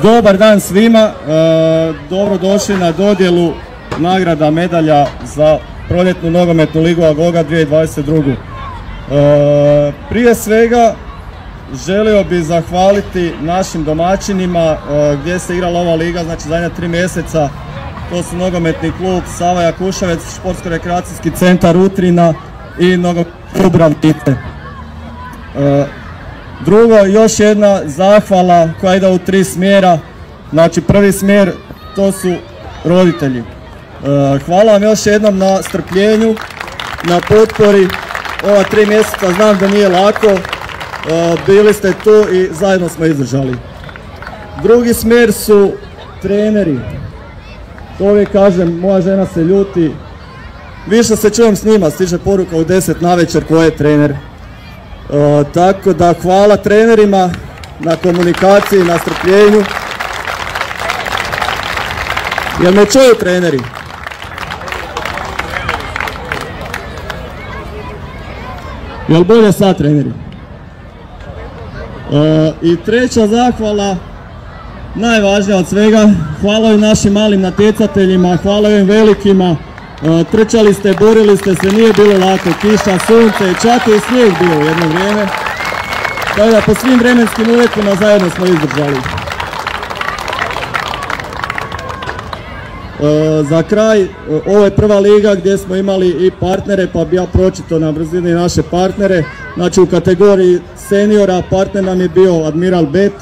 Dobar dan svima, dobrodošli na dodjelu nagrada medalja za proljetnu nogometnu ligu Agoga 2022. Prije svega želio bih zahvaliti našim domaćinima gdje se igrala ova liga, znači zadnja 3 mjeseca. To su nogometni klub Sava Jakuševec, Športsko-rekreacijski centar Utrina i nogometni klub Ravnice. Drugo, još jedna zahvala koja ide u 3 smjera. Znači prvi smjer, to su roditelji. Hvala vam još jednom na strpljenju, na potpori. Ova 3 mjeseca znam da nije lako, bili ste tu i zajedno smo izdržali. Drugi smjer su treneri. To uvijek kažem, moja žena se ljuti. Više se čujem s njima, stiže poruka u 10 navečer ko je trener. Tako da hvala trenerima na komunikaciji, na strpljenju. Jel me čuju treneri? Jel bolje sad treneri? I treća zahvala, najvažnija od svega, hvala i našim malim natjecateljima, hvala ovim velikima. Trčali ste, borili ste se, nije bilo lako, kiša, sunce, čak i snijeg bio jedno vrijeme. Tako da po svim vremenskim uvjetima zajedno smo izdržali. Za kraj, ovo je prva liga gdje smo imali i partnere, pa bi ja pročitao na brzini naše partnere. Znači u kategoriji seniora partner nam je bio Admiral Bet,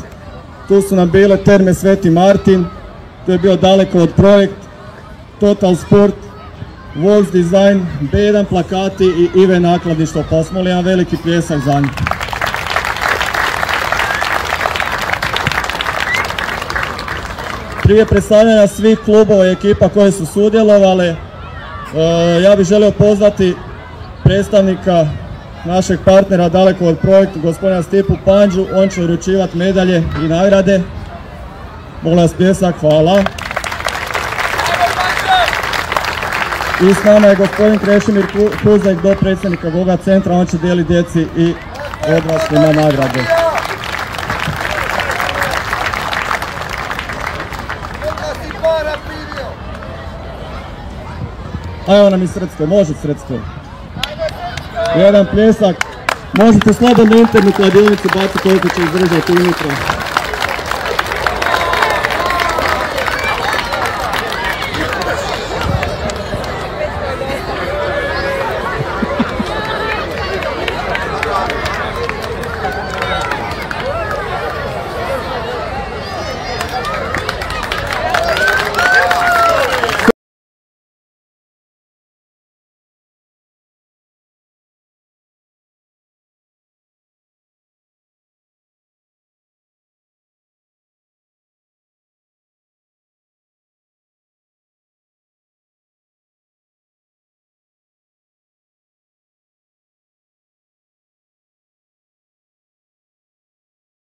tu su nam bile Terme Sveti Martin, tu je bio Dalekovod projekt, Total Sport, Vox Design, B1 plakati i Ive nakladništvo, pa smo li jedan veliki pljesak za njih. Prije predstavljanja svih klubova i ekipa koje su sudjelovale, ja bih želio pozvati predstavnika našeg partnera Dalekovod projektu, gospodina Stipu Panđu, on će uručivati medalje i nagrade. Molim vas pljesak, hvala. I s nama je gospodin Krešimir Kuzek, dopredsjednik Agoga centra, on će dijeliti djeci i odraslima nagrade. A evo nam i sredstvo, može sredstvo. Jedan pljesak, možete slobodno internu kladionicu baciti koliko će izdržati unutra.